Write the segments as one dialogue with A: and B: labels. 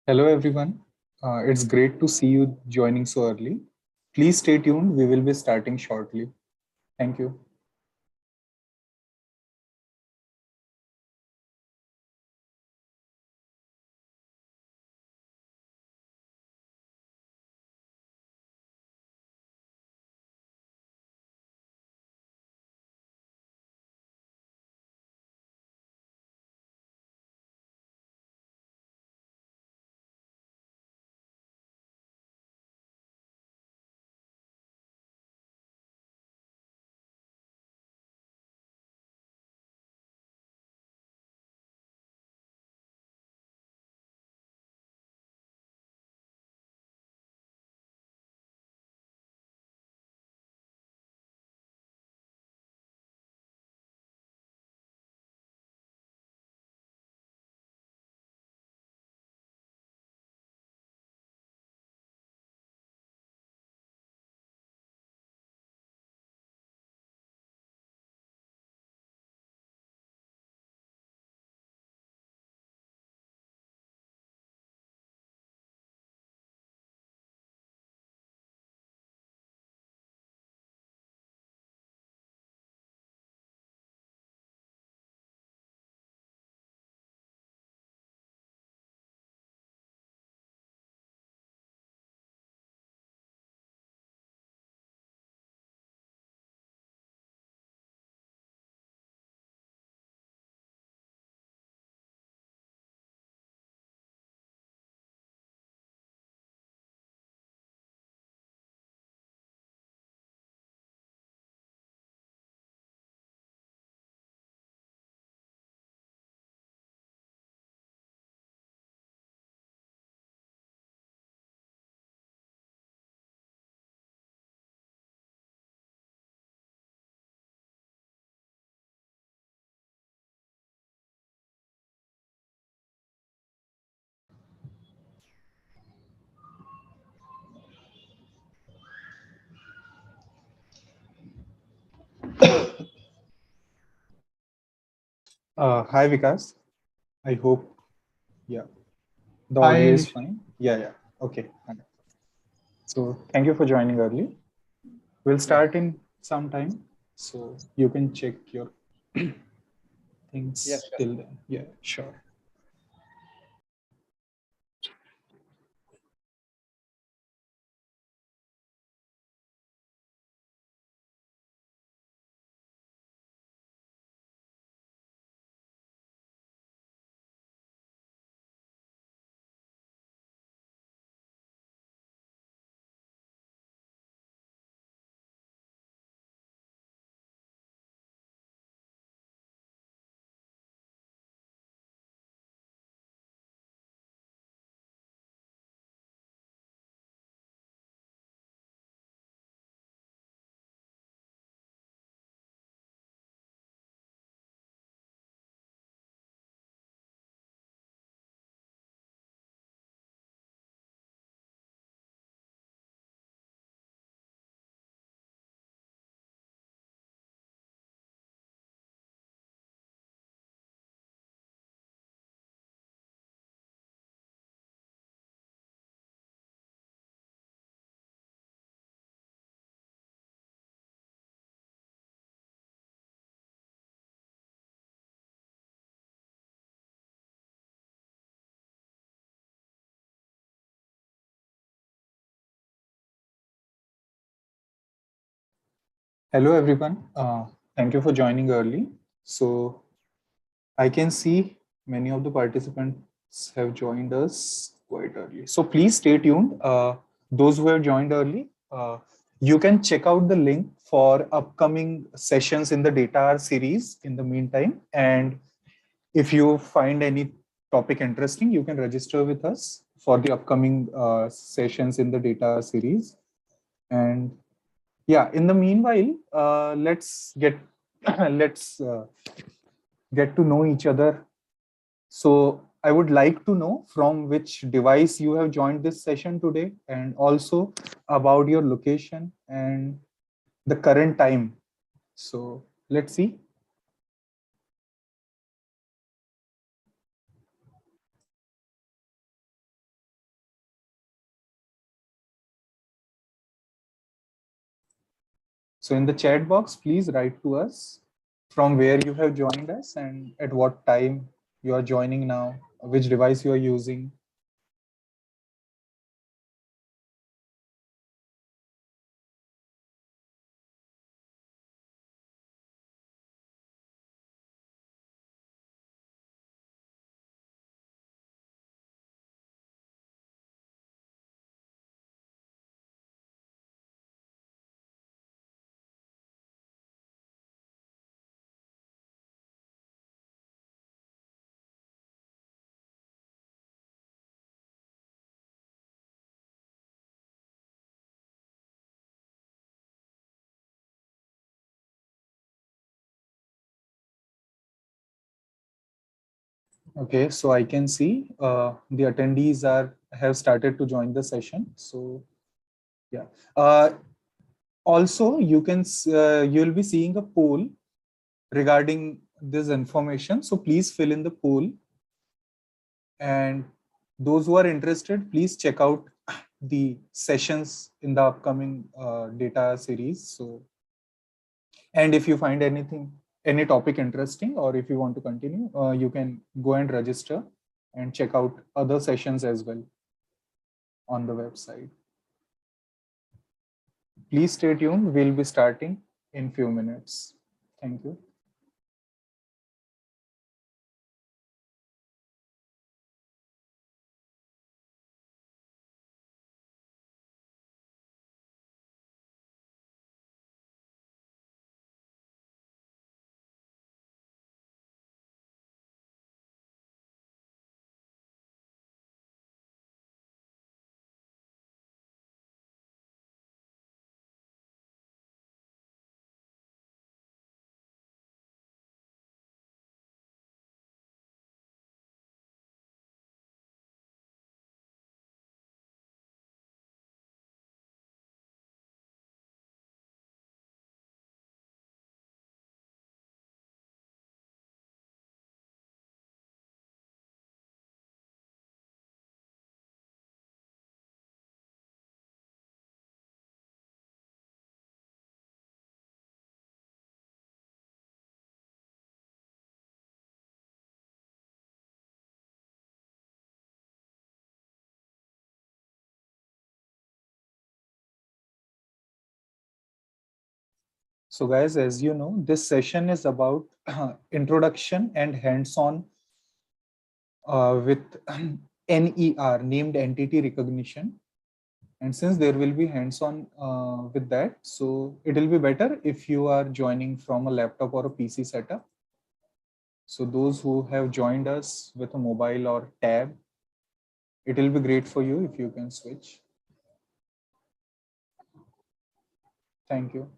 A: Hello, everyone. It's great to see you joining so early. Please stay tuned. We will be starting shortly. Thank you. Hi, Vikas. I hope, yeah, the audio
B: Hi,
A: is fine. Yeah. Okay. Fine. So thank you for joining early. We'll
B: yeah,
A: start in some time. So you can check your
B: yeah,
A: things
B: sure.
A: till then. Yeah, sure. Hello, everyone. Thank you for joining early. So I can see many of the participants have joined us quite early. So please stay tuned. Those who have joined early, you can check out the link for upcoming sessions in the DataHour series in the meantime. And if you find any topic interesting, you can register with us for the upcoming sessions in the DataHour series. And yeah, in the meanwhile, let's get let's get to know each other. So I would like to know from which device you have joined this session today, and also about your location and the current time. So let's see. So in the chat box, please write to us from where you have joined us and at what time you are joining now, which device you are using. Okay, so I can see the attendees have started to join the session. So yeah. Also, you'll be seeing a poll regarding this information. So please fill in the poll. And those who are interested, please check out the sessions in the upcoming data series. So, and if you find any topic interesting, or if you want to continue, you can go and register and check out other sessions as well on the website. Please stay tuned. We'll be starting in few minutes. Thank you. So guys, as you know, this session is about introduction and hands-on with NER, named entity recognition. And since there will be hands-on with that, so it will be better if you are joining from a laptop or a PC setup. So those who have joined us with a mobile or tab, it will be great for you if you can switch. Thank you.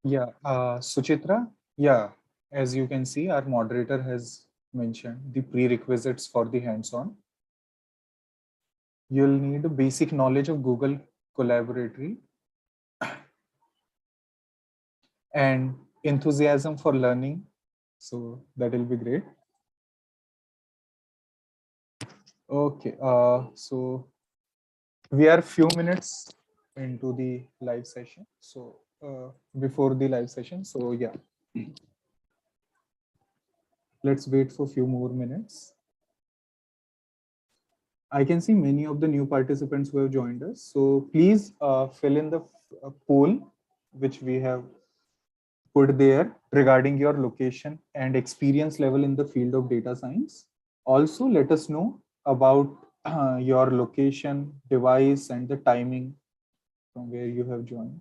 A: Yeah, Suchitra, yeah, as you can see, our moderator has mentioned the prerequisites for the hands-on. You'll need a basic knowledge of Google Colaboratory and enthusiasm for learning. So that will be great. Okay, so we are few minutes into the live session. So before the live session, so yeah, let's wait for a few more minutes. I can see many of the new participants who have joined us. So please fill in the poll which we have put there regarding your location and experience level in the field of data science. Also, let us know about your location, device, and the timing from where you have joined.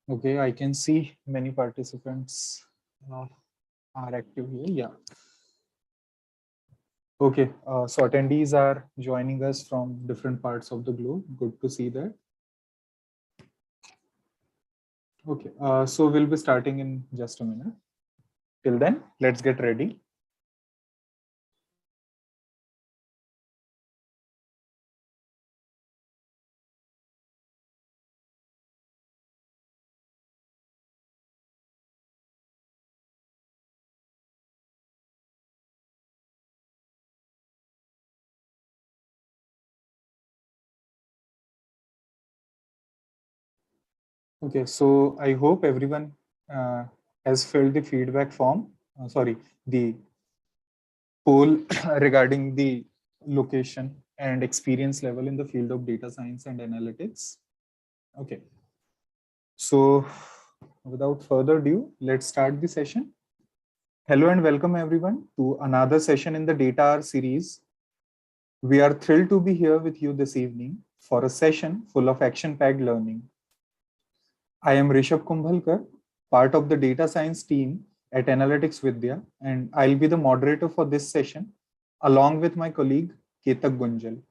A: Okay, I can see many participants uh, are active here. Yeah. Okay, so attendees are joining us from different parts of the globe. Good to see that. Okay, so we'll be starting in just a minute. Till then, let's get ready. Okay, so I hope everyone uh, has filled the feedback form. Sorry, the poll regarding the location and experience level in the field of data science and analytics. Okay, so without further ado, let's start the session. Hello and welcome everyone to another session in the DataHour series. We are thrilled to be here with you this evening for a session full of action-packed learning. I am Rishabh Kumbhalkar, part of the data science team at Analytics Vidhya, and I'll be the moderator for this session along with my colleague Ketak Gunjal.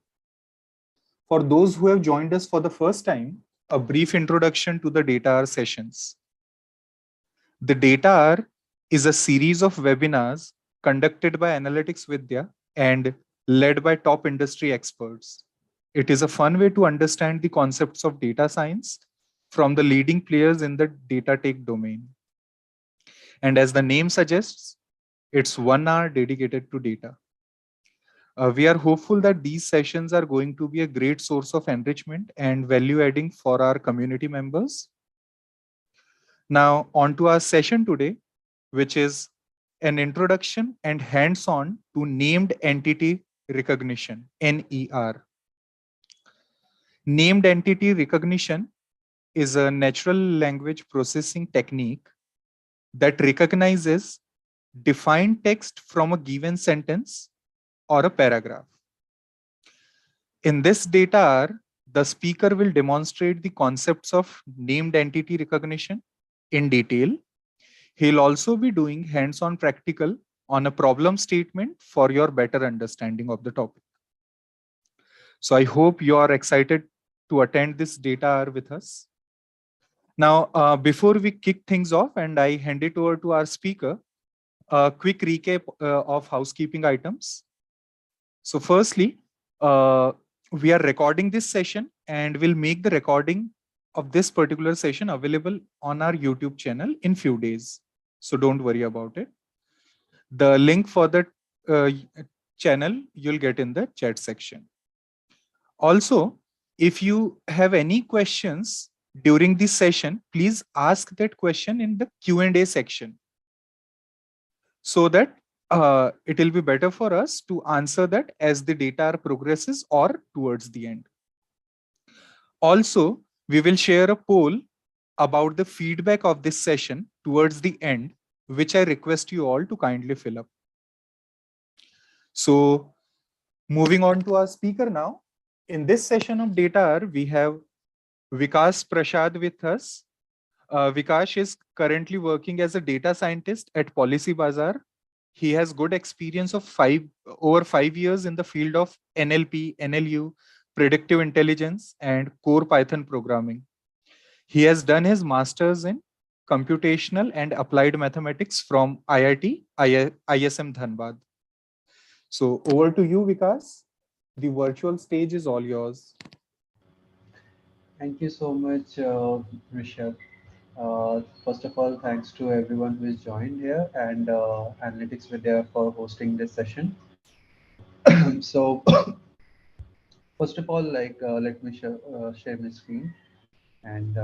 A: For those who have joined us for the first time, a brief introduction to the DataHour sessions. The DataHour is a series of webinars conducted by Analytics Vidhya and led by top industry experts. It is a fun way to understand the concepts of data science from the leading players in the data tech domain. And as the name suggests, it's 1 hour dedicated to data. We are hopeful that these sessions are going to be a great source of enrichment and value adding for our community members. Now, on to our session today, which is an introduction and hands-on to named entity recognition, NER. Named entity recognition is a natural language processing technique that recognizes defined text from a given sentence or a paragraph. In this DataHour, the speaker will demonstrate the concepts of named entity recognition in detail. He'll also be doing hands-on practical on a problem statement for your better understanding of the topic. So I hope you are excited to attend this DataHour with us. Now, before we kick things off and I hand it over to our speaker, a quick recap of housekeeping items. So firstly, we are recording this session and we'll make the recording of this particular session available on our YouTube channel in few days. So don't worry about it. The link for the channel you'll get in the chat section. Also, if you have any questions during this session, please ask that question in the Q&A section so that it will be better for us to answer that as the data progresses or towards the end. Also, we will share a poll about the feedback of this session towards the end, which I request you all to kindly fill up. So moving on to our speaker now. In this session of DataHour, we have Vikash Prasad with us. Vikash is currently working as a data scientist at Policy Bazaar. He has good experience of over 5 years in the field of NLP, NLU, predictive intelligence, and core Python programming. He has done his master's in computational and applied mathematics from IIT ISM Dhanbad. So over to you, Vikas. The virtual stage is all yours.
B: Thank you so much, Rishabh. First of all, thanks to everyone who is joined here and Analytics Vidya for hosting this session. So, first of all, let me share my screen and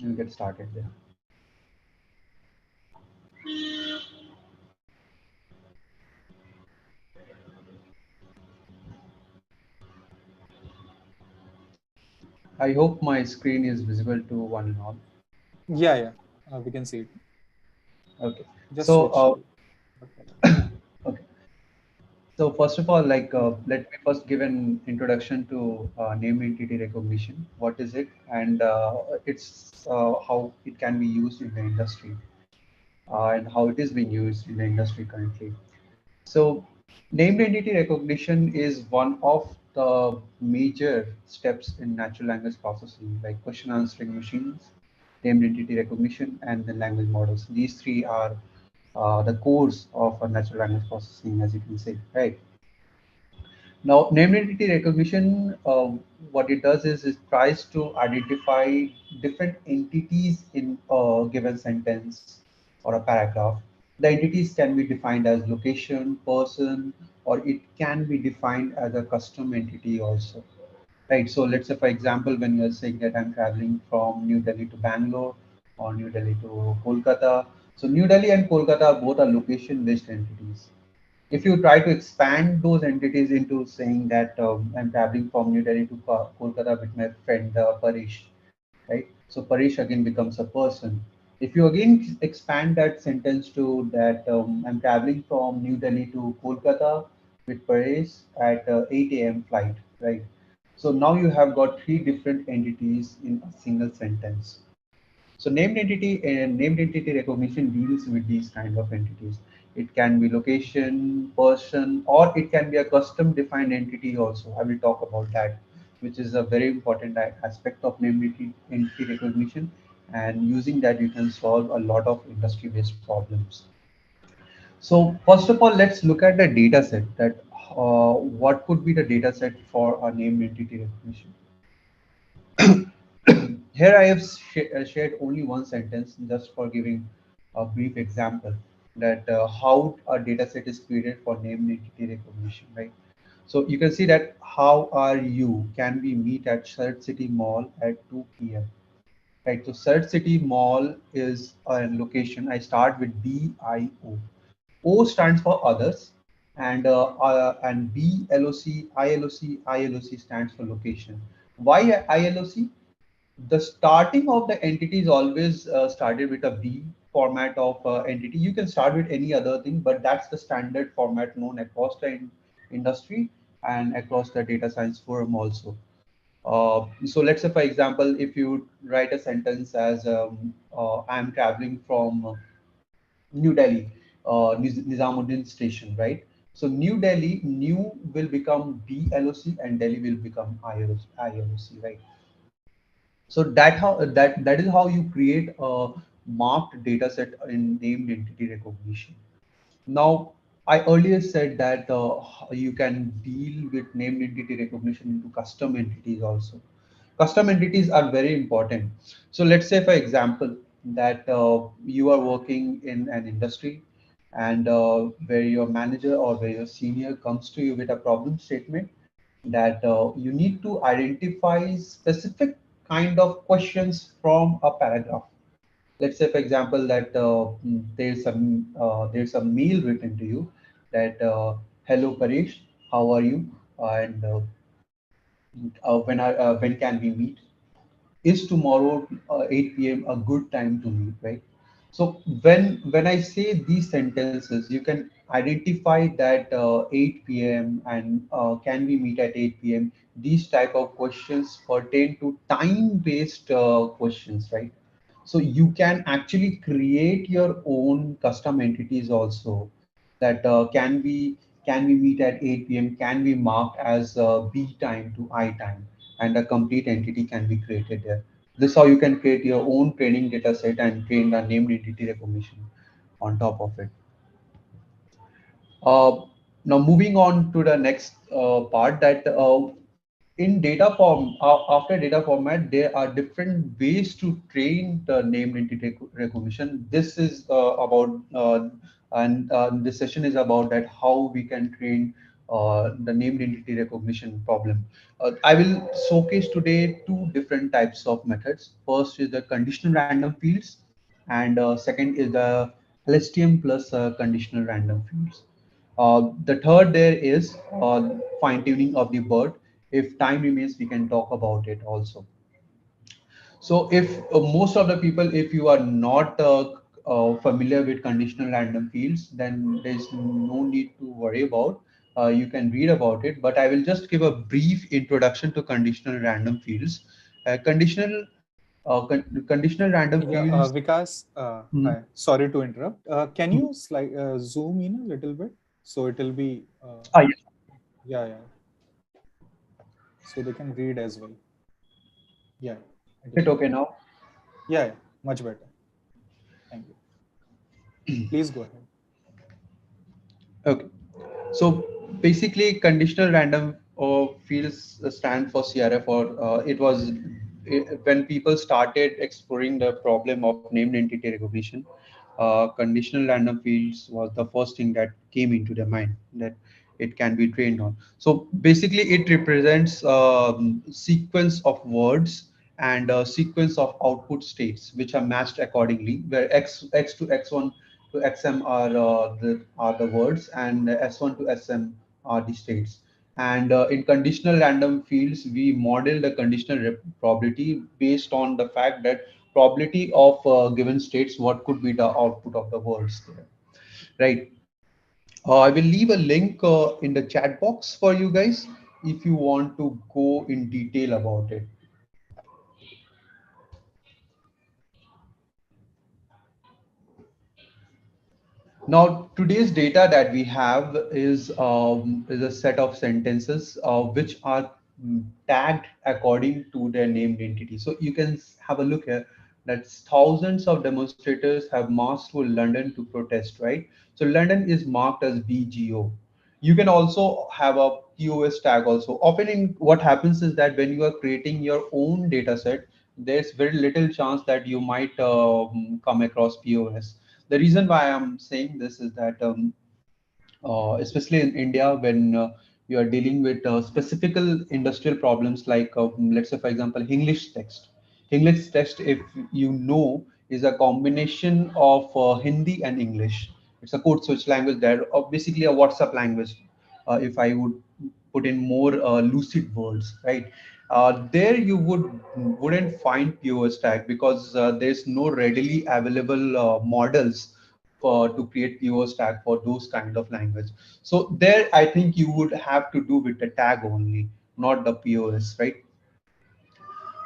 B: we'll get started there. I hope my screen is visible to one and all.
A: Yeah, we can see it.
B: Okay.
A: Just
B: So,
A: switch.
B: okay. So first of all, let me first give an introduction to name entity recognition. What is it, and it's how it can be used in the industry, and how it is being used in the industry currently. So, named entity recognition is one of the major steps in natural language processing, like question answering machines, named entity recognition, and the language models. These three are the cores of a natural language processing, as you can say, right? Now, named entity recognition, what it does is it tries to identify different entities in a given sentence or a paragraph. The entities can be defined as location, person, or it can be defined as a custom entity also. Right. So let's say, for example, when you're saying that I'm traveling from New Delhi to Bangalore or New Delhi to Kolkata. So New Delhi and Kolkata both are location-based entities. If you try to expand those entities into saying that I'm traveling from New Delhi to Kolkata with my friend Parish, right? So Parish again becomes a person. If you again expand that sentence to that I'm traveling from New Delhi to Kolkata with Parish at 8 a.m. flight, right? So now you have got three different entities in a single sentence. So named entity and named entity recognition deals with these kind of entities. It can be location, person, or it can be a custom defined entity also. I will talk about that, which is a very important aspect of name entity recognition. And using that, you can solve a lot of industry based problems. So first of all, let's look at the data set that what could be the data set for a named entity recognition. Here I have shared only one sentence just for giving a brief example that how a data set is created for named entity recognition, right? So you can see that how are you can we meet at Surrey City Mall at 2 p.m. Right. So Surrey City Mall is a location. I start with DIO. O stands for others, and B LOC ILOC stands for location. Why ILOC? The starting of the entity is always started with a B format of entity. You can start with any other thing, but that's the standard format known across the industry and across the data science forum also. So let's say, for example, if you write a sentence as I'm traveling from New Delhi, Nizamuddin station, right? So New Delhi, new will become BLOC and Delhi will become ILOC, right? So that is how you create a marked data set in named entity recognition. Now, I earlier said that you can deal with named entity recognition into custom entities also. Custom entities are very important. So let's say, for example, that you are working in an industry and where your manager or where your senior comes to you with a problem statement that you need to identify specific kind of questions from a paragraph. Let's say, for example, that there's a mail written to you that hello Paresh, how are you, and when can we meet? Is tomorrow 8 p.m. a good time to meet, right? So when I say these sentences, you can identify that 8 p.m. and can we meet at 8 p.m. These type of questions pertain to time-based questions, right? So you can actually create your own custom entities also that can we meet at 8 p.m. can be marked as B time to I time, and a complete entity can be created there. This is how you can create your own training data set and train the named entity recognition on top of it. Uh, Now moving on to the next part that in data form after data format there are different ways to train the named entity recognition. This is about and this session is about that how we can train the named entity recognition problem. I will showcase today two different types of methods. First is the conditional random fields, and second is the LSTM plus conditional random fields. The third there is fine tuning of the bird. If time remains, we can talk about it also. So if most of the people, if you are not familiar with conditional random fields, then there's no need to worry about. You can read about it, but I will just give a brief introduction to conditional random fields. Conditional random
A: Yeah,
B: fields.
A: Vikas,
B: Hmm.
A: hi. Sorry to interrupt. Can you zoom in a little bit so it'll be,
B: Yes.
A: yeah, yeah, so they can read as well. Yeah, it
B: Is
A: is
B: it
A: better.
B: okay now?
A: Yeah, yeah, much better. Thank you. Please go ahead.
B: Okay. So basically, conditional random fields stand for CRF, or when people started exploring the problem of named entity recognition, conditional random fields was the first thing that came into their mind that it can be trained on. So basically, it represents sequence of words and a sequence of output states which are matched accordingly, where x to x1 to xm are the words, and s1 to sm are the states. And in conditional random fields, we model the conditional probability based on the fact that probability of given states, what could be the output of the words there, right? I will leave a link in the chat box for you guys if you want to go in detail about it. Now, today's data that we have is a set of sentences which are tagged according to their named entity. So you can have a look here that thousands of demonstrators have marched to London to protest, right? So London is marked as BGO. You can also have a POS tag also. Often in what happens is that when you are creating your own data set, there's very little chance that you might come across POS. The reason why I'm saying this is that especially in India, when you are dealing with specific industrial problems like, let's say, for example, English text. English text, if you know, is a combination of Hindi and English. It's a code switch language there, or basically a WhatsApp language, if I would put in more lucid words, right? There you wouldn't find POS tag because there's no readily available models for to create POS tag for those kind of language. So there, I think you would have to do with the tag only, not the POS, right?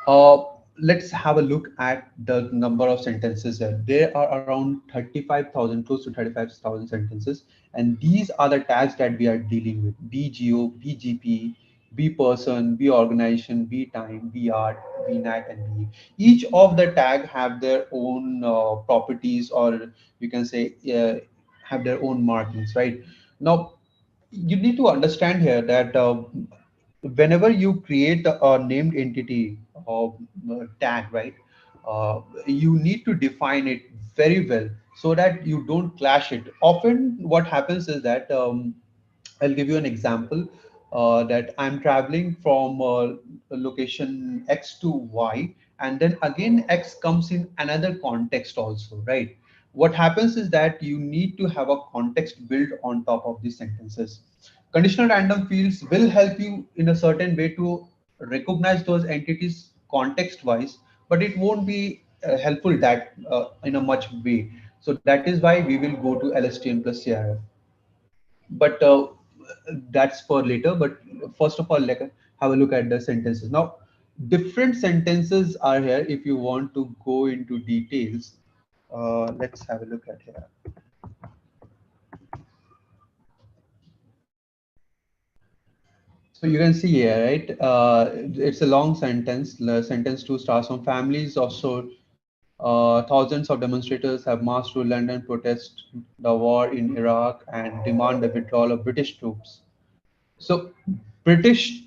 B: Uh, let's have a look at the number of sentences here. There are around 35,000, close to 35,000 sentences. And these are the tags that we are dealing with: BGO, BGP, B person, B organization, B time, B art, B nat, and B. Each of the tag have their own properties, or you can say have their own markings, right? Now, you need to understand here that whenever you create a named entity or tag, right, you need to define it very well so that you don't clash it. Often what happens is that I'll give you an example that I'm traveling from location X to Y, and then again X comes in another context also, right? What happens is that you need to have a context built on top of these sentences. Conditional random fields will help you in a certain way to recognize those entities context wise, but it won't be helpful that in a much way. So that is why we will go to LSTM plus CRF, but that's for later. But first of all, like, have a look at the sentences. Now, different sentences are here. If you want to go into details, let's have a look at here. So you can see here, right? It's a long sentence. The sentence two starts from families also. Thousands of demonstrators have marched to London, protest the war in Iraq, and demand the withdrawal of British troops. So British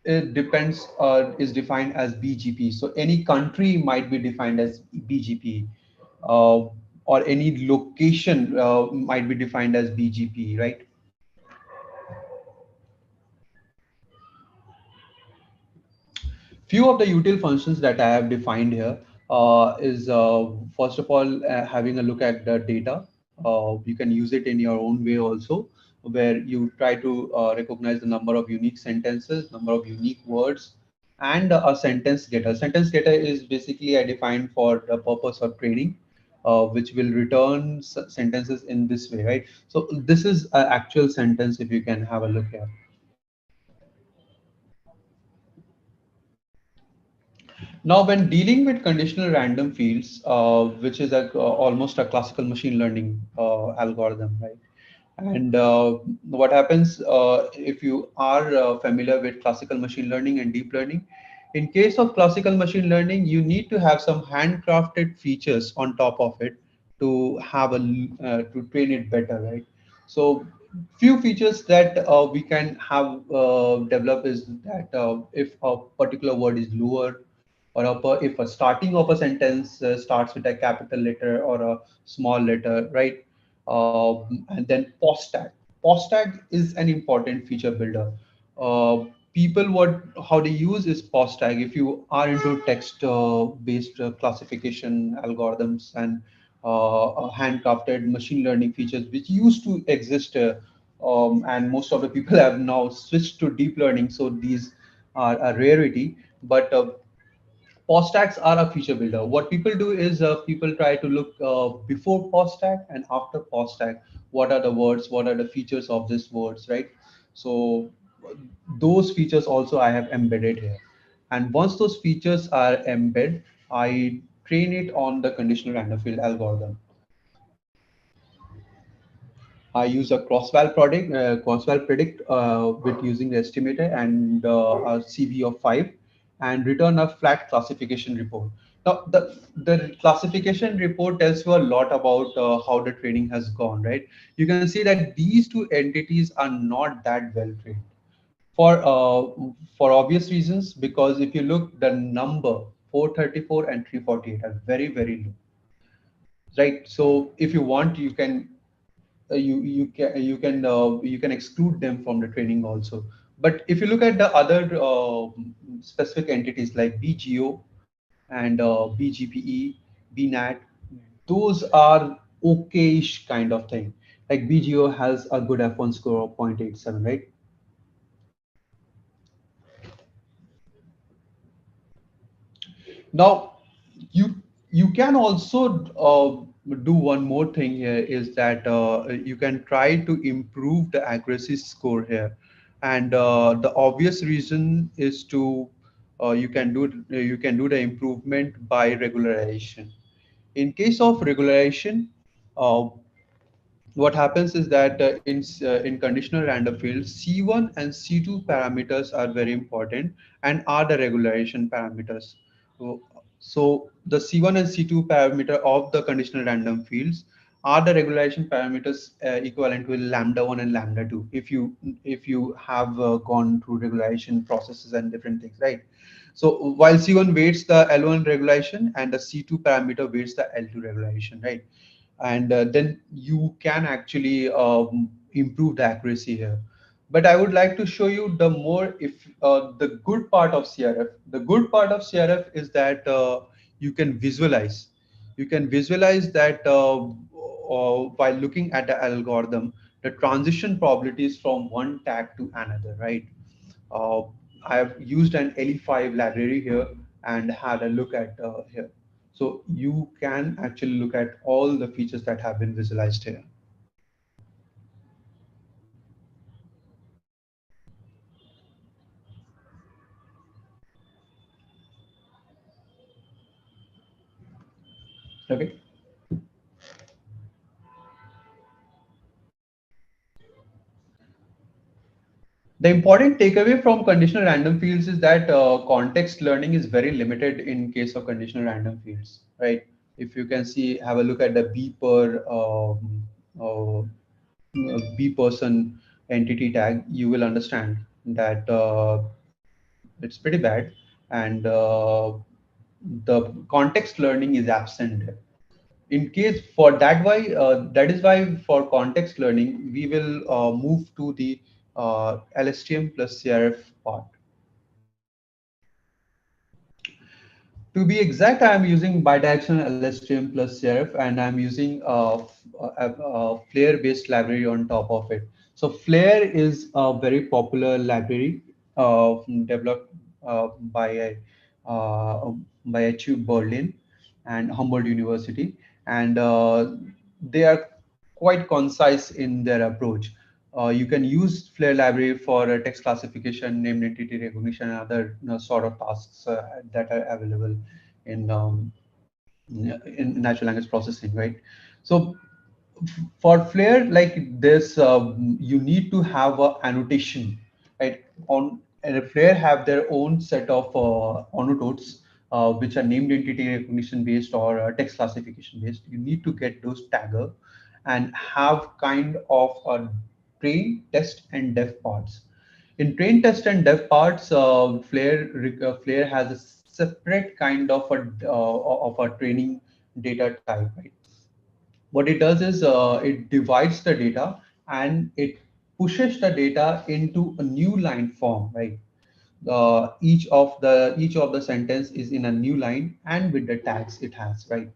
B: depends is defined as BGP. So any country might be defined as BGP, or any location might be defined as BGP, right? Few of the util functions that I have defined here is first of all having a look at the data. You can use it in your own way also, where you try to recognize the number of unique sentences, number of unique words, and a sentence getter. Sentence getter is basically I defined for the purpose of training, which will return sentences in this way, right? So this is an actual sentence if you can have a look here. Now, when dealing with conditional random fields, which is almost a classical machine learning algorithm, right? And what happens if you are familiar with classical machine learning and deep learning? In case of classical machine learning, you need to have some handcrafted features on top of it to have to train it better, right? So few features that we can have develop is that if a particular word is lower, or if a starting of a sentence starts with a capital letter or a small letter, right? And then post tag. Post tag is an important feature builder. People, what how they use is post tag. If you are into text based classification algorithms and handcrafted machine learning features which used to exist, and most of the people have now switched to deep learning, so these are a rarity. But post tags are a feature builder. What people do is people try to look before post tag and after post tag. What are the words? What are the features of these words? Right. So those features also I have embedded here. And once those features are embedded, I train it on the conditional random field algorithm. I use a cross-val predict with using the estimator and a CV of 5, and return a flat classification report. Now, the classification report tells you a lot about how the training has gone, right? You can see that these two entities are not that well trained for obvious reasons, because if you look, the number 434 and 348 are very, very low, right? So if you want, you can exclude them from the training also. But if you look at the other specific entities like BGO and BGPE, BNAT, those are okayish kind of thing. Like BGO has a good F1 score of 0.87, right? Now, you you can also do one more thing here, is that you can try to improve the accuracy score here, and the obvious reason is to you can do the improvement by regularization. In case of regularization, uh, what happens is that in conditional random fields, C1 and C2 parameters are very important and are the regularization parameters. So, so the C1 and C2 parameter of the conditional random fields are the regularization parameters equivalent to lambda 1 and lambda 2, if you have gone through regularization processes and different things, right? So while C1 weights the L1 regulation and the C2 parameter weights the L2 regulation, right? And then you can actually improve the accuracy here. But I would like to show you the more, if the good part of CRF. The good part of CRF is that you can visualize. You can visualize that while looking at the algorithm, the transition probabilities from one tag to another, right? Uh, I have used an LE5 library here and had a look at here. So you can actually look at all the features that have been visualized here. Okay. The important takeaway from conditional random fields is that context learning is very limited in case of conditional random fields, right? If you can see, have a look at the B person entity tag, you will understand that it's pretty bad, and the context learning is absent there. In case for that, why that is why for context learning we will move to the LSTM plus CRF part. To be exact, I am using bidirectional LSTM plus CRF, and I'm using a Flare-based library on top of it. So Flare is a very popular library developed by uh, by HU Berlin and Humboldt University, and they are quite concise in their approach. You can use Flare library for text classification, named entity recognition, and other sort of tasks that are available in in natural language processing, right? So for Flare, like this, you need to have a annotation, right? On and Flare have their own set of annotates, which are named entity recognition based or text classification based. You need to get those tagger and have kind of a train, test, and dev parts. In train, test, and dev parts, Flare has a separate kind of a training data type, right? What it does is it divides the data and it pushes the data into a new line form, right? Each of the sentence is in a new line and with the tags it has, right?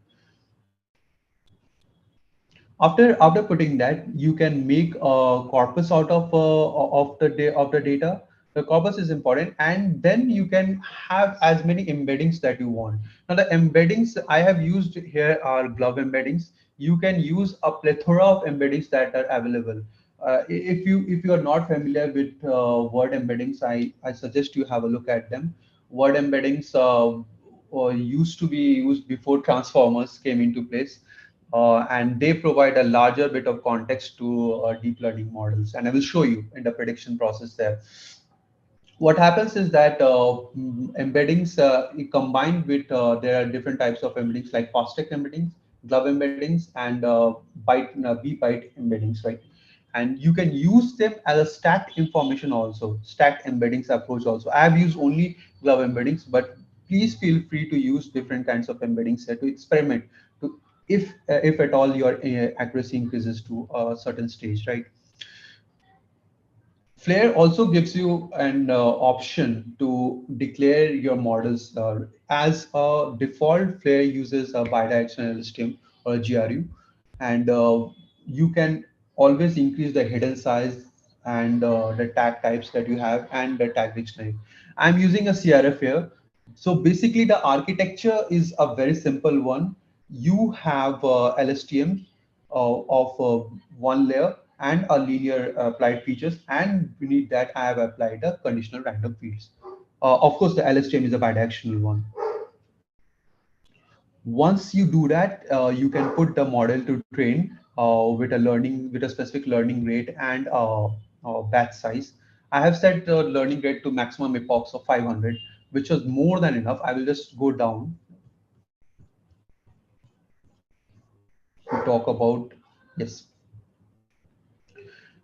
B: After putting that, you can make a corpus out of the data. The corpus is important, and then you can have as many embeddings that you want. Now the embeddings I have used here are glove embeddings. You can use a plethora of embeddings that are available. If you are not familiar with word embeddings, I suggest you have a look at them. Word embeddings used to be used before transformers came into place. and they provide a larger bit of context to deep learning models. And I will show you in the prediction process there. What happens is that embeddings combined with there are different types of embeddings like fast-tech embeddings, glove embeddings, and B-byte embeddings, right? And you can use them as a stacked information also, stacked embeddings approach also. I have used only glove embeddings, but please feel free to use different kinds of embeddings here to experiment to if at all your accuracy increases to a certain stage, right? Flare also gives you an option to declare your models. As a default, Flare uses a bidirectional LSTM or a GRU, and you can always increase the hidden size and the tag types that you have and the tag dictionary. I'm using a CRF here. So basically, the architecture is a very simple one. You have LSTM of one layer and a linear applied features, and beneath that I have applied a conditional random fields. Of course, the LSTM is a bidirectional one. Once you do that, you can put the model to train with a specific learning rate and batch size. I have set the learning rate to maximum epochs of 500, which was more than enough. I will just go down to talk about, yes.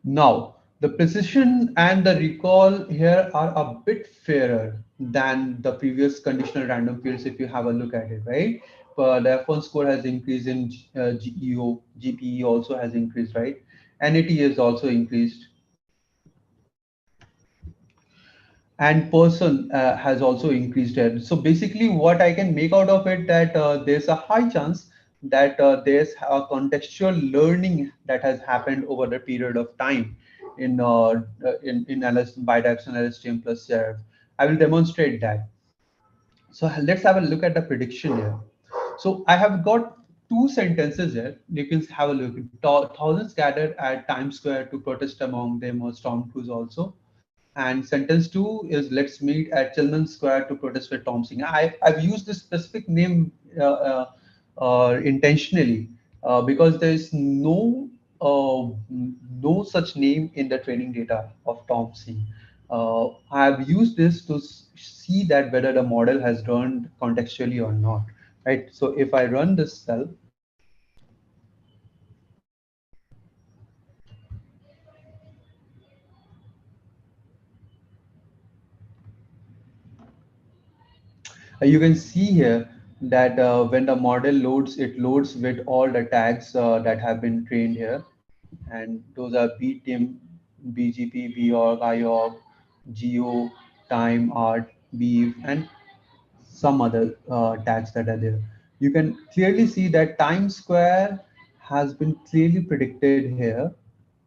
B: Now, the precision and the recall here are a bit fairer than the previous conditional random fields if you have a look at it, right? The F1 score has increased in GEO, GPE also has increased, right? NAT is also increased, and person has also increased it. So basically what I can make out of it that there's a high chance that there's a contextual learning that has happened over the period of time in bidirectional LSTM plus CRF. I will demonstrate that. So let's have a look at the prediction here. So I have got two sentences here. You can have a look. Thousands gathered at Times Square to protest, among them was Tom Cruise also. And sentence two is let's meet at Chilman Square to protest with Tom Singh. I've used this specific name intentionally because there is no such name in the training data of Tom Singh. I've used this to see that whether the model has learned contextually or not. Right. So if I run this cell, you can see here that when the model loads, it loads with all the tags that have been trained here. And those are BTIM, BGP, BORG, IORG, GEO, time, art, BEEF, and some other tags that are there. You can clearly see that Times Square has been clearly predicted here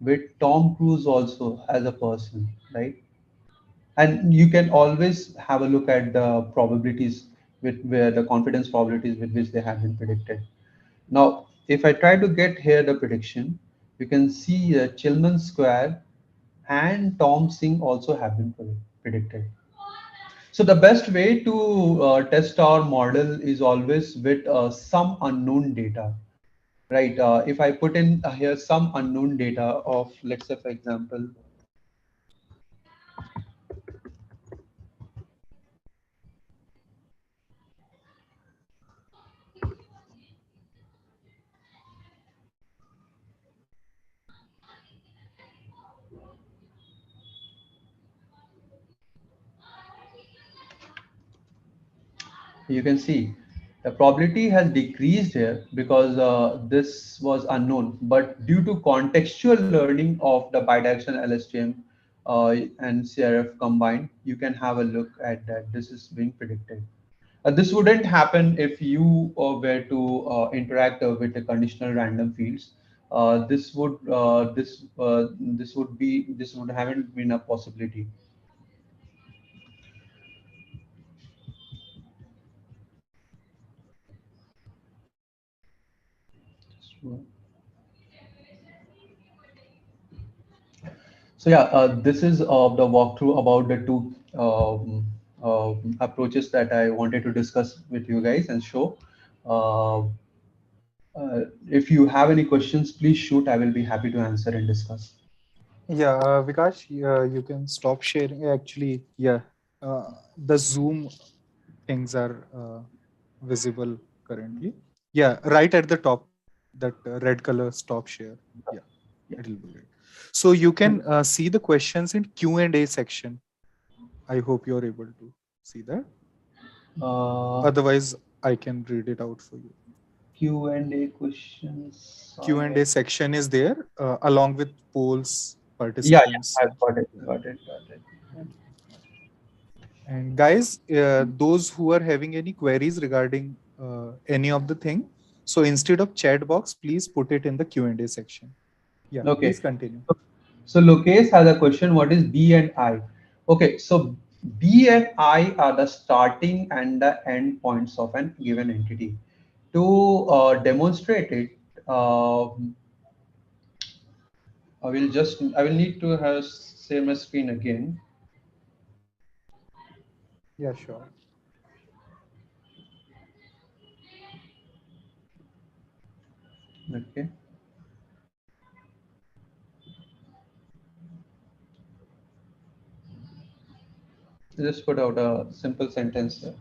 B: with Tom Cruise also as a person, right? And you can always have a look at the probabilities with where the confidence probabilities with which they have been predicted. Now, if I try to get here the prediction, you can see Chilman Square and Tom Singh also have been predicted. So the best way to test our model is always with some unknown data, right? If I put in here some unknown data of, let's say, for example, you can see the probability has decreased here because this was unknown, but due to contextual learning of the bidirectional LSTM and CRF combined, you can have a look at that. This is being predicted. This wouldn't happen if you were to interact with the conditional random fields. This would haven't been a possibility. So, So yeah, this is the walkthrough about the two approaches that I wanted to discuss with you guys and show. Uh, If you have any questions, please shoot. I will be happy to answer and discuss.
A: Yeah, Vikash, you can stop sharing. Actually, yeah, the Zoom things are visible currently. Yeah, right at the top, that red color stop share. Yeah,
B: Yeah.
A: it'll be great. So you can see the questions in Q&A section. I hope you're able to see that.
B: Uh,
A: Otherwise, I can read it out for you.
B: Q&A questions.
A: Q&A section is there along with polls,
B: Yeah, yeah,
A: participants.
B: I've got it, got it, got it.
A: And guys, those who are having any queries regarding any of the thing, so instead of chat box, please put it in the Q&A section. Yeah,
B: Okay.
A: please continue.
B: So Lokesh has a question. What is B and I? Okay, so B and I are the starting and the end points of an given entity. To demonstrate it, I will need to have share my screen again.
A: Yeah, sure.
B: Okay, just put out a simple sentence there.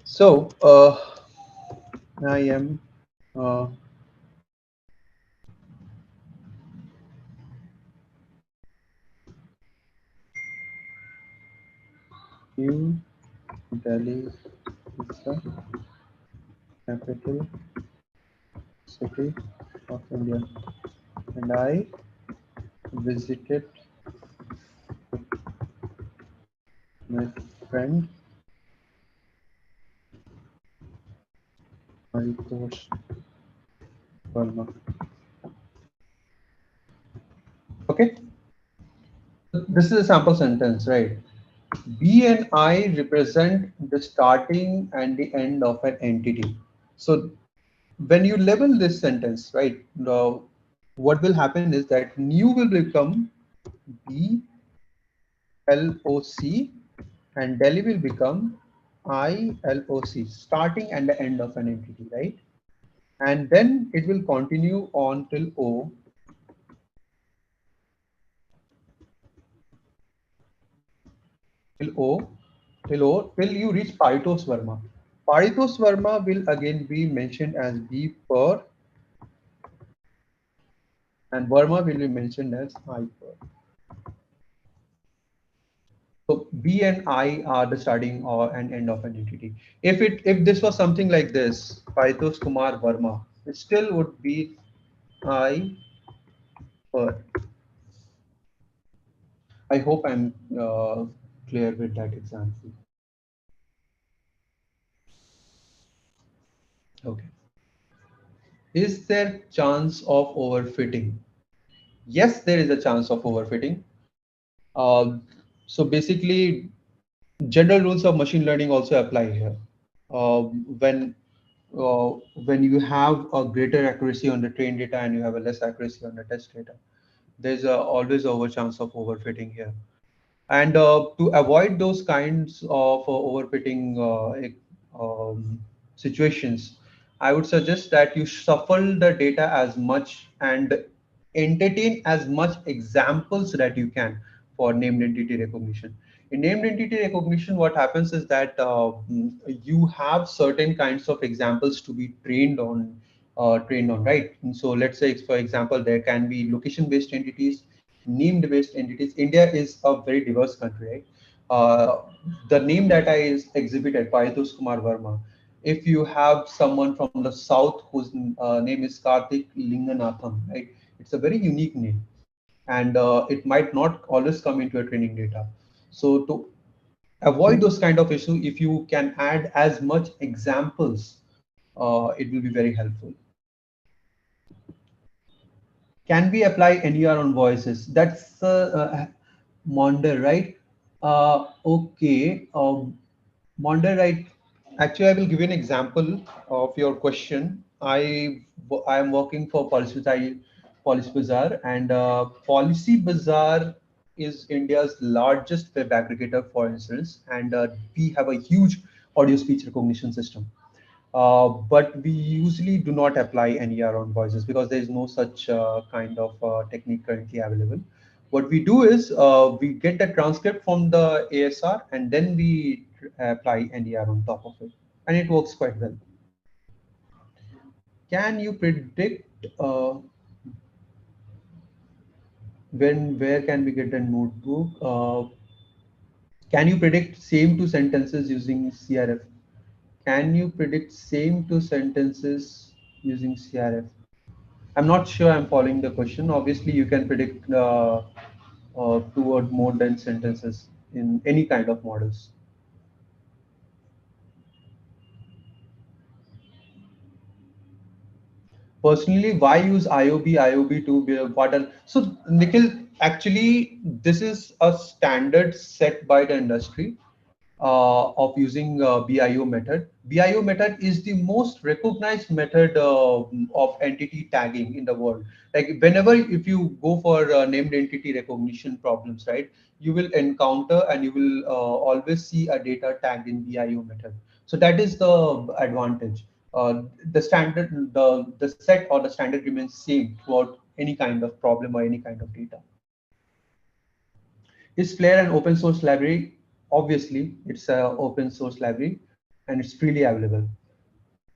B: So I am uh, New Delhi is the capital city of India, and I visited my friend Maritosh Verma. Okay, this is a sample sentence, right? B and I represent the starting and the end of an entity. So when you label this sentence, right, what will happen is that new will become B L O C and Delhi will become I L O C, starting and the end of an entity, right? And then it will continue on till O, till O, till you reach Paritos Verma. Paritos Verma will again be mentioned as B per, and Verma will be mentioned as I per. So B and I are the starting or and end of an entity. If this was something like this, Paritos Kumar Verma, it still would be I per. I hope I'm clear with that example. Okay. Is there chance of overfitting? Yes, there is a chance of overfitting. Uh, so basically, general rules of machine learning also apply here. Uh, when uh, when you have a greater accuracy on the trained data and you have a less accuracy on the test data, there's always over chance of overfitting here. And to avoid those kinds of overfitting situations, I would suggest that you shuffle the data as much and entertain as much examples that you can for named entity recognition. In named entity recognition, what happens is that you have certain kinds of examples to be trained on, right? And so let's say, for example, there can be location-based entities, named-based entities. India is a very diverse country, right? The name data is exhibited by Paritosh Kumar Verma. If you have someone from the south whose name is Karthik Linganatham, right? It's a very unique name, and it might not always come into a training data. So to avoid those kind of issue, if you can add as much examples, it will be very helpful. Can we apply NER on voices? That's Monder, right? Okay, Monder, right? Actually, I will give you an example of your question. I am working for Policy Bazaar, and Policy Bazaar is India's largest web aggregator for instance, and we have a huge audio speech recognition system. But we usually do not apply NER on voices because there is no such kind of technique currently available. What we do is we get the transcript from the ASR and then we apply NER on top of it, and it works quite well. Can you predict where can we get a notebook? Can you predict same to sentences using CRF? Can you predict same to sentences using CRF? I'm not sure I'm following the question. Obviously, you can predict two or more than sentences in any kind of models. Personally, why use IOB to be what are so Nikhil, actually this is a standard set by the industry of using BIO method. BIO method is the most recognized method of entity tagging in the world. Like whenever if you go for named entity recognition problems, right, you will encounter and you will always see a data tagged in BIO method. So that is the advantage. The standard, the set or the standard remains same throughout any kind of problem or any kind of data. Is Flare an open source library? Obviously, it's an open source library and it's freely available.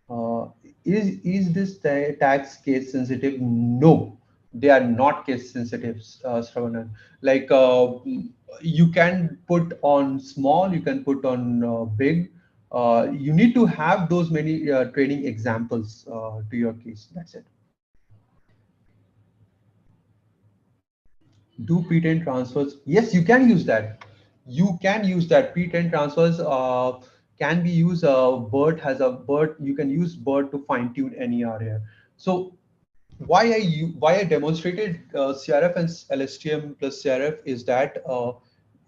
B: Uh, is this tags case sensitive? No, they are not case sensitive, Sravanan. Like you can put on small, you can put on big. You need to have those many training examples to your case. That's it. Do P10 transfers? Yes, you can use that. You can use that. P10 transfers can be used. BERT. You can use BERT to fine tune any area. So why I demonstrated CRF and LSTM plus CRF is that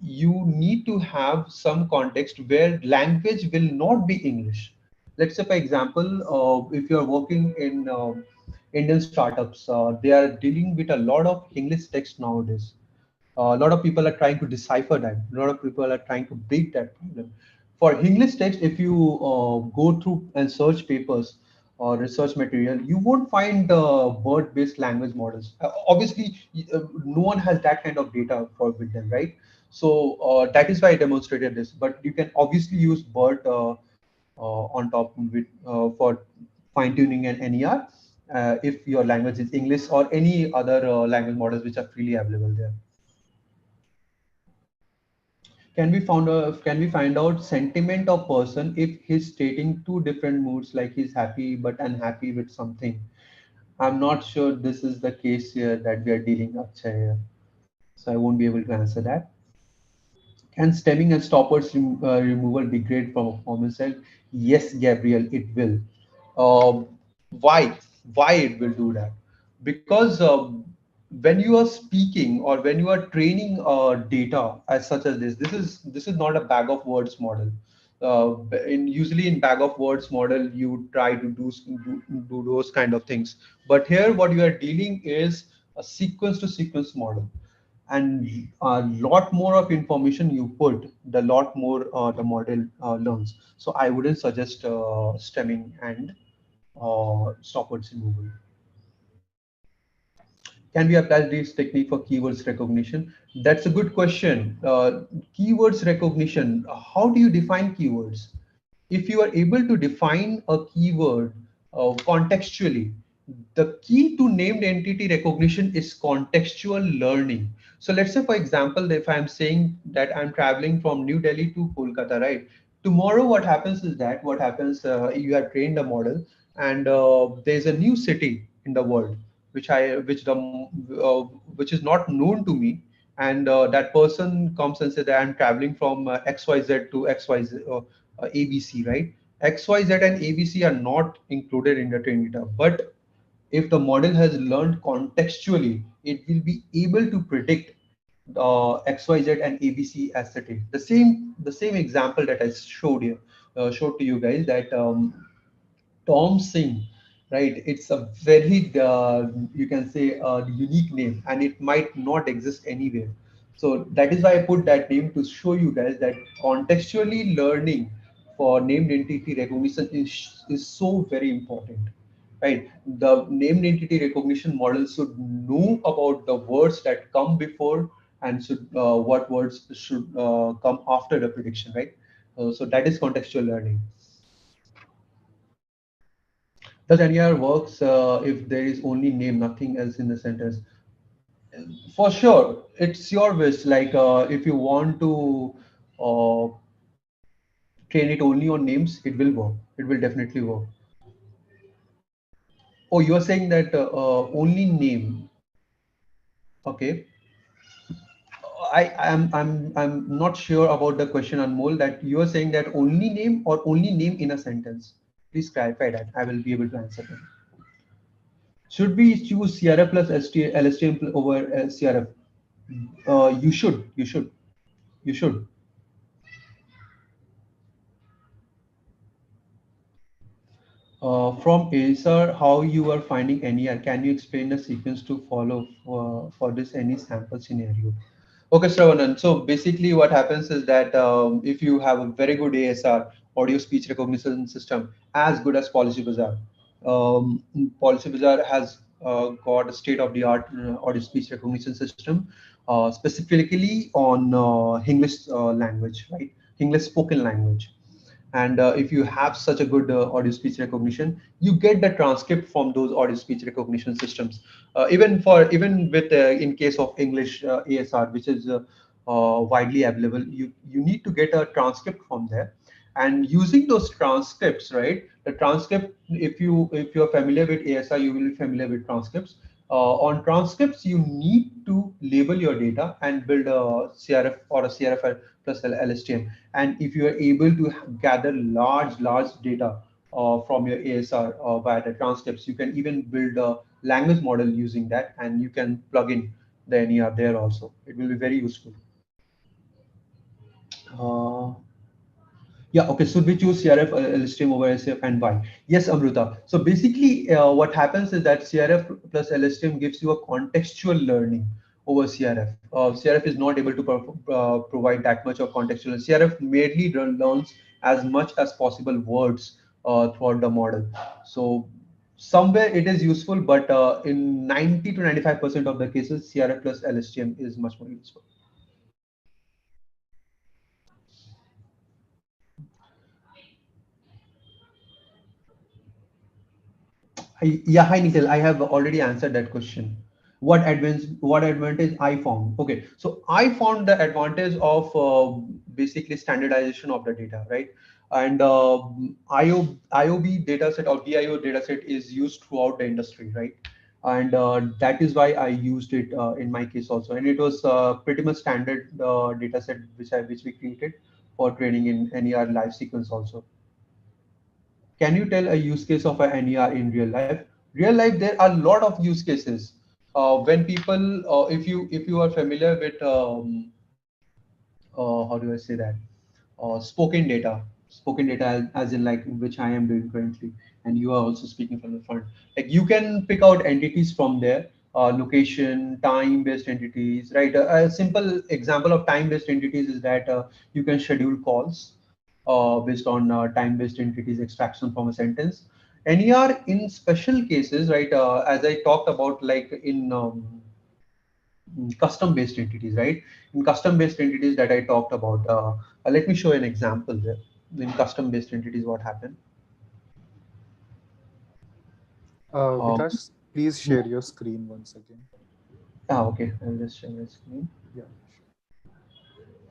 B: you need to have some context where language will not be English. Let's say, for example, if you're working in Indian startups, they are dealing with a lot of English text nowadays. A lot of people are trying to decipher that. A lot of people are trying to break that problem. For English text, if you go through and search papers or research material, you won't find word-based language models. Obviously, no one has that kind of data for with them, right? So that is why I demonstrated this. But you can obviously use BERT on top of it for fine-tuning an NER if your language is English or any other language models which are freely available there. Can we find out sentiment of person if he's stating two different moods, like he's happy but unhappy with something? I'm not sure this is the case here that we are dealing with here, so I won't be able to answer that. Can stemming and stoppers removal degrade from a performance cell? Yes, Gabriel, it will. Uh, why? Why it will do that? Because when you are speaking or when you are training data as such as this is not a bag of words model. Usually in bag of words model, you try to do those kind of things. But here, what you are dealing is a sequence to sequence model, and a lot more of information you put, the lot more the model learns. So I wouldn't suggest stemming and stopwords removal. Can we apply this technique for keywords recognition? That's a good question. Keywords recognition, how do you define keywords? If you are able to define a keyword contextually, the key to named entity recognition is contextual learning. So let's say, for example, if I'm saying that I'm traveling from New Delhi to Kolkata, right? Tomorrow, what happens is that you have trained a model, and there's a new city in the world which is not known to me, and that person comes and says that I'm traveling from XYZ to XYZ ABC, right? XYZ and ABC are not included in the training data, but if the model has learned contextually, it will be able to predict XYZ and ABC as city. The same example that I showed to you guys, that Tom Singh, right? It's a very, you can say, unique name, and it might not exist anywhere. So that is why I put that name to show you guys that contextually learning for named entity recognition is so very important, right? The named entity recognition model should know about the words that come before and should what words should come after the prediction, right? So that is contextual learning. Does NER works if there is only name, nothing else in the sentence? For sure, it's your wish. Like if you want to uh, train it only on names, it will work. It will definitely work. Oh, you are saying that only name. Okay. I'm not sure about the question, Anmol, that you are saying that only name or only name in a sentence. Please clarify that. I will be able to answer that. Should we choose CRF plus LSTM over CRF? You should. You should. You should. From ASR, how you are finding NER? Can you explain the sequence to follow for this any sample scenario? Okay, Sravanan. So basically, what happens is that if you have a very good ASR, audio speech recognition system, as good as Policy Bazaar, um, Policy Bazaar has got a state-of-the-art audio speech recognition system, specifically on English language, right? English spoken language. And if you have such a good audio speech recognition, you get the transcript from those audio speech recognition systems. Even with in case of English ASR, which is widely available, you need to get a transcript from there. And using those transcripts, right? The transcript, if you're familiar with ASR, you will be familiar with transcripts. On transcripts, you need to label your data and build a CRF or a CRF plus LSTM. And if you are able to gather large data from your ASR via the transcripts, you can even build a language model using that, and you can plug in the NER there also. It will be very useful. Uh, Yeah, okay. So we choose CRF LSTM over SF and why? Yes, Amruta. So basically, what happens is that CRF plus LSTM gives you a contextual learning over CRF. CRF is not able to provide that much of contextual. CRF merely learns as much as possible words throughout the model. So somewhere it is useful, but in 90 to 95% of the cases, CRF plus LSTM is much more useful. Yeah, hi Nikhil. I have already answered that question. What advantage I found? Okay, so I found the advantage of basically standardization of the data, right? And IOB dataset or BIO dataset is used throughout the industry, right? And that is why I used it in my case also. And it was pretty much standard dataset which we created for training in NER live sequence also. Can you tell a use case of an NER in real life? Real life, there are a lot of use cases. When people, if you are familiar with how do I say that? Spoken data as in like which I am doing currently, and you are also speaking from the front. Like you can pick out entities from there, location, time-based entities, right? A simple example of time-based entities is that you can schedule calls based on time-based entities extraction from a sentence. NER in special cases, right? As I talked about, like in custom based entities, right? In custom based entities that I talked about, let me show an example there. In custom based entities, what happened? Um,
A: Vikash, please share your screen once again.
B: okay, I'll just share my screen.
A: Yeah.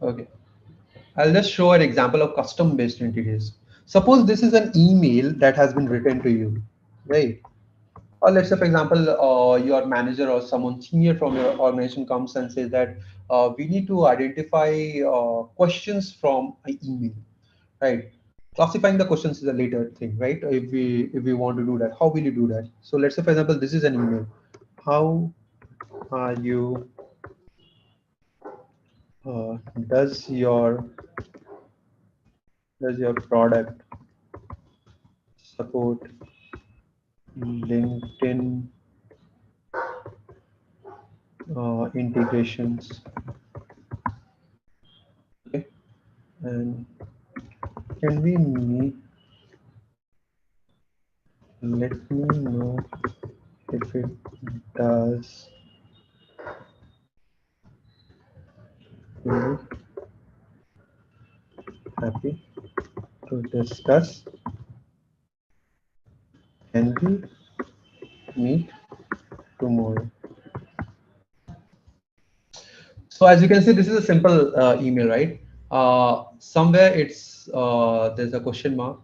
B: Okay, I'll just show an example of custom based entities. Suppose this is an email that has been written to you, right? Or let's say, for example, your manager or someone senior from your organization comes and says that we need to identify questions from an email, right? Classifying the questions is a later thing, right? If we want to do that, how will you do that? So let's say, for example, this is an email. How are you? Uh, does your does your product support LinkedIn integrations? Okay, and Can we meet? Let me know if it does. Will be happy to discuss. Can we meet tomorrow? So as you can see, this is a simple email, right? Somewhere it's there's a question mark,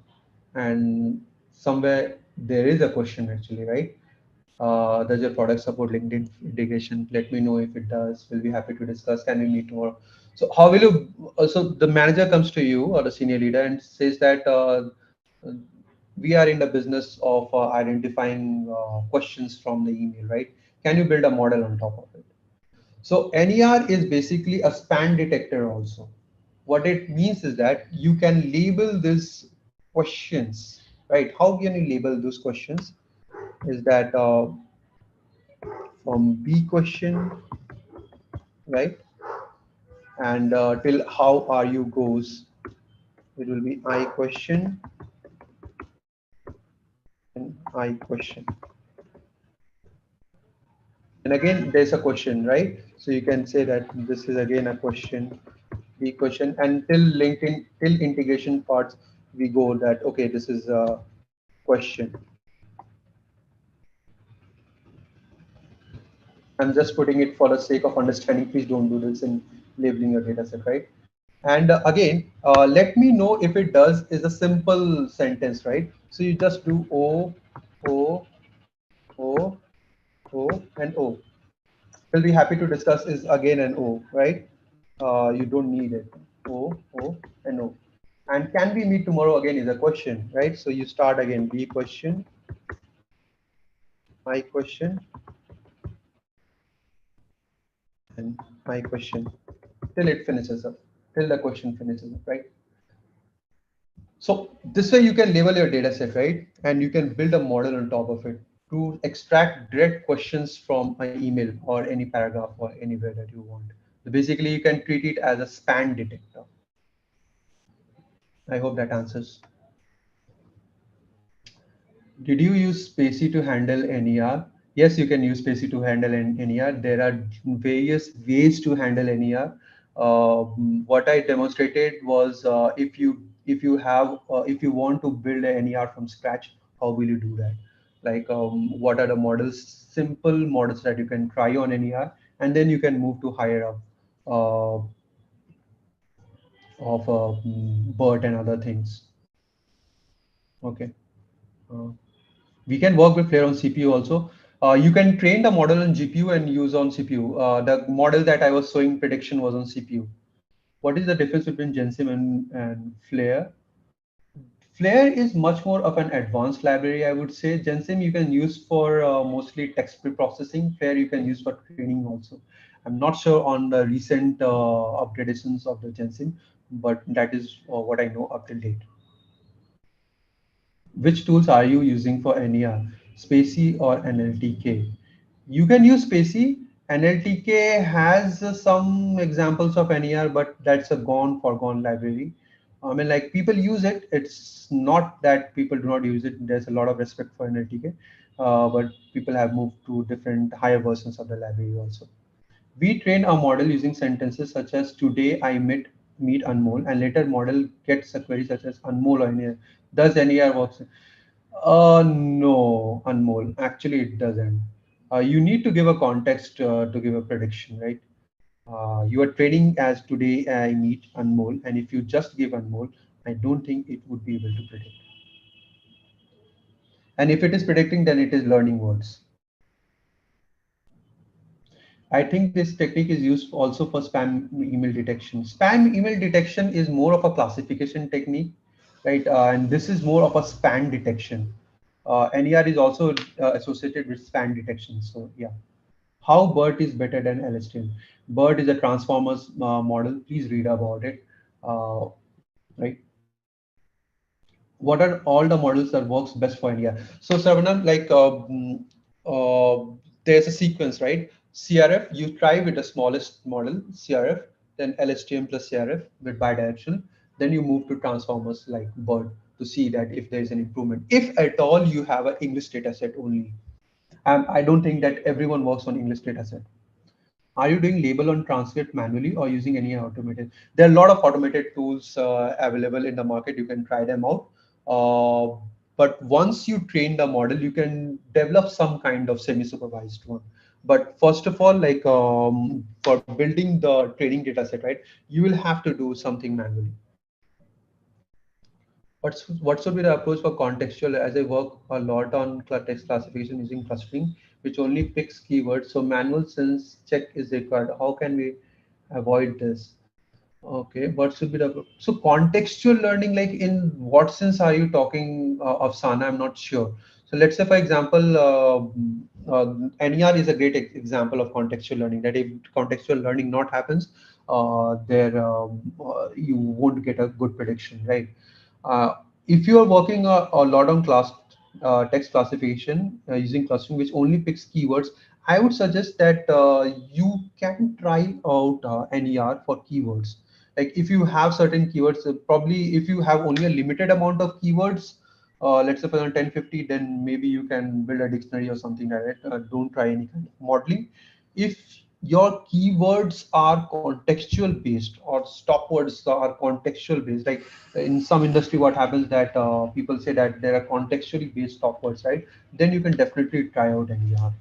B: and somewhere there is a question actually, right? Does your product support LinkedIn integration? Let me know if it does. We'll be happy to discuss. Can we meet tomorrow? So how will you? So the manager comes to you or the senior leader and says that we are in the business of identifying questions from the email, right? Can you build a model on top of it? So NER is basically a span detector also. What it means is that you can label these questions, right? How can you label those questions? Is that from B question, right? And till how are you goes, it will be I question and I question. And again, there's a question, right? So you can say that this is again a question, B question, and till LinkedIn, till integration parts, we go that, okay, this is a question. I'm just putting it for the sake of understanding. Please don't do this in labeling your data set, right? And again, let me know if it does is a simple sentence, right? So you just do O, O, O, O, and O. We'll be happy to discuss is again an O, right? You don't need it. O, O, and O. And can we meet tomorrow again is a question, right? So you start again, B question, I question, and I question till it finishes up, till the question finishes up, right? So this way you can label your data set, right? And you can build a model on top of it to extract direct questions from an email or any paragraph or anywhere that you want. So basically, you can treat it as a span detector. I hope that answers. Did you use Spacey to handle NER? Yes, you can use Spacey to handle NER. There are various ways to handle NER. What I demonstrated was if you want to build a NER from scratch, how will you do that? Like what are the models, simple models that you can try on NER, and then you can move to higher up uh, of BERT and other things. Okay. Uh, we can work with Flare on CPU also. You can train the model on GPU and use on CPU. The model that I was showing prediction was on CPU. What is the difference between Gensim and Flare? Flare is much more of an advanced library, I would say. Gensim you can use for mostly text preprocessing. Flare you can use for training also. I'm not sure on the recent upgradations of the Gensim, but that is what I know up till date. Which tools are you using for NER, Spacey or NLTK? You can use Spacey. NLTK has some examples of NER, but that's a gone forgone library. I mean, like people use it. It's not that people do not use it. There's a lot of respect for NLTK, but people have moved to different higher versions of the library also. We train a model using sentences such as today I meet Anmol, and later model gets a query such as Anmol or NER. Does NER works? No, Anmol. Actually, it doesn't. You need to give a context to give a prediction, right? You are training as today I meet Anmol, and if you just give Anmol, I don't think it would be able to predict. And if it is predicting, then it is learning words. I think this technique is used also for spam email detection. Spam email detection is more of a classification technique, right? And this is more of a spam detection. NER is also associated with spam detection. So yeah, how BERT is better than LSTM? BERT is a transformers model. Please read about it, right? What are all the models that works best for India? So Saravanan, like there's a sequence, right? CRF, you try with the smallest model, CRF, then LSTM plus CRF with bidirectional. Then you move to transformers like bird to see that if there is an improvement. If at all you have an English data set only. I don't think that everyone works on English data set. Are you doing label on transcript manually or using any automated? There are a lot of automated tools available in the market. You can try them out. Uh, but once you train the model, you can develop some kind of semi-supervised one. But first of all, like for building the training data set, right, you will have to do something manually. What should be the approach for contextual? As I work a lot on text classification using clustering, which only picks keywords, so manual sense check is required. How can we avoid this? Okay, what should be the so contextual learning? Like in what sense are you talking of, Sana? I'm not sure. So let's say, for example, NER is a great example of contextual learning. That if contextual learning not happens, you won't get a good prediction, right? If you are working a lot on text classification using clustering, which only picks keywords, I would suggest that you can try out NER for keywords. Like if you have certain keywords, probably if you have only a limited amount of keywords, let's say for example 10, 50, then maybe you can build a dictionary or something like that. Don't try any kind of modeling. If your keywords are contextual based or stop words are contextual based, like in some industry what happens that people say that there are contextually based stop words, right? Then you can definitely try out NER.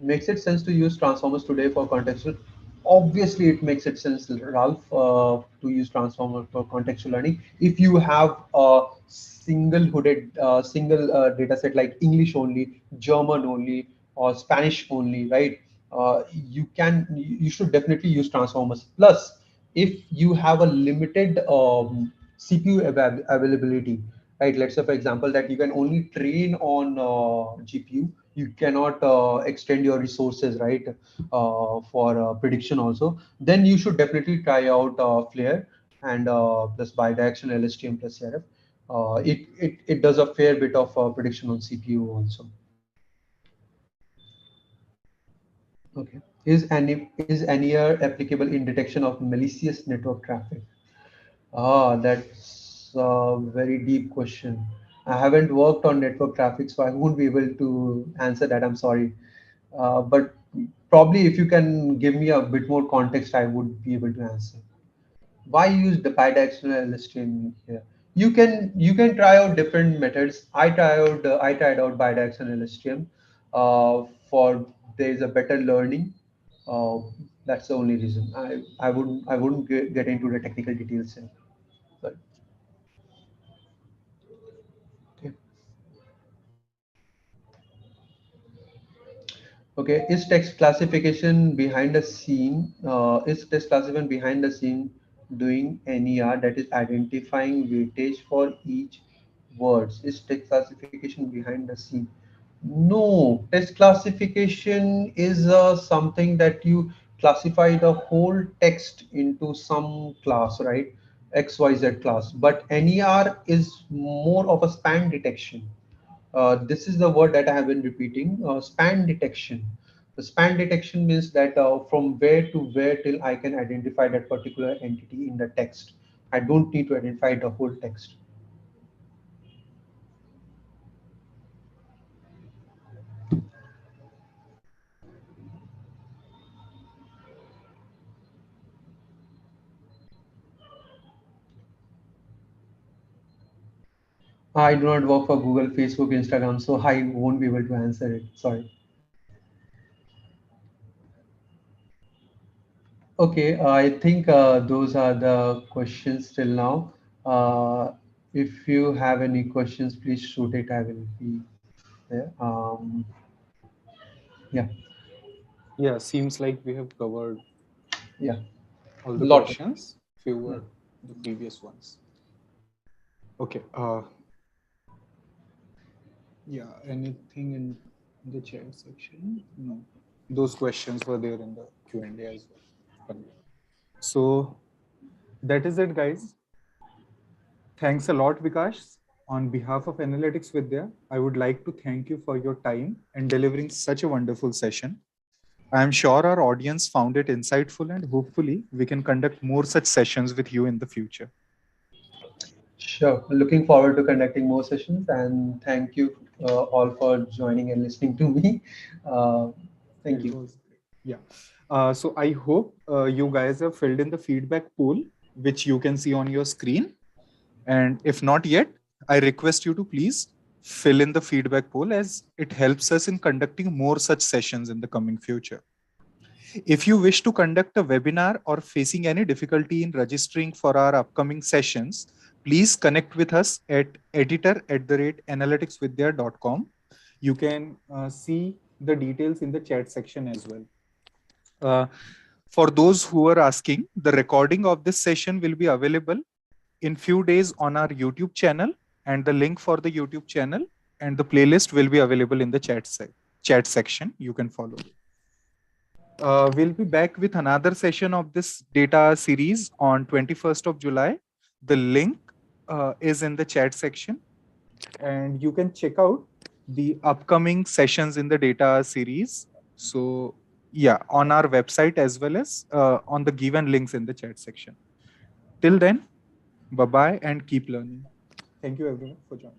B: Makes it sense to use transformers today for contextual? Obviously it makes it sense, Ralph, to use transformer for contextual learning if you have a single data set like English only, German only, or Spanish only, right? You should definitely use transformers. Plus, if you have a limited CPU availability, right? Let's say, for example, that you can only train on GPU, you cannot extend your resources, right? For prediction also, then you should definitely try out Flare and plus bidirectional LSTM plus CRF. It does a fair bit of prediction on CPU also. Okay. Is NER applicable in detection of malicious network traffic? That's a very deep question. I haven't worked on network traffic, so I won't be able to answer that. I'm sorry. But probably if you can give me a bit more context, I would be able to answer. Why use the bidirectional LSTM here? You can try out different methods. I tried out bidirectional LSTM for there is a better learning. Uh, that's the only reason. I wouldn't get into the technical details here. But okay. Okay, is text classification behind the scene? Is text classification behind the scene doing NER, that is identifying weightage for each words? Is text classification behind the scene? No, text classification is something that you classify the whole text into some class, right? XYZ class. But NER is more of a span detection. This is the word that I have been repeating, span detection. The span detection means that from where to where till I can identify that particular entity in the text. I don't need to identify the whole text. I do not work for Google, Facebook, Instagram, so I won't be able to answer it. Sorry. Okay, I think those are the questions till now. If you have any questions, please shoot it. I will be there. Yeah,
A: Yeah, seems like we have covered
B: yeah,
A: all the
B: lot.
A: questions. Few
B: Yeah.
A: were the previous ones. Okay. Yeah. Anything in the chat section? No. Those questions were there in the Q&A as well. So that is it, guys. Thanks a lot, Vikash. On behalf of Analytics Vidhya, I would like to thank you for your time and delivering such a wonderful session. I am sure our audience found it insightful, and hopefully we can conduct more such sessions with you in the future.
B: Sure. Looking forward to conducting more sessions, and thank you all for joining and listening to me. Uh, Thank
A: It
B: you.
A: was great. Yeah. So I hope you guys have filled in the feedback pool, which you can see on your screen. And if not yet, I request you to please fill in the feedback poll, as it helps us in conducting more such sessions in the coming future. If you wish to conduct a webinar or facing any difficulty in registering for our upcoming sessions, please connect with us at editor@analyticsvidhya.com. You can see the details in the chat section as well. Uh, for those who are asking, the recording of this session will be available in few days on our YouTube channel, and the link for the YouTube channel and the playlist will be available in the chat section. You can follow. We'll be back with another session of this data series on 21st of July. The link is in the chat section, and you can check out the upcoming sessions in the data series. So yeah, on our website as well as on the given links in the chat section. Till then, bye-bye and keep learning. Thank you everyone for joining.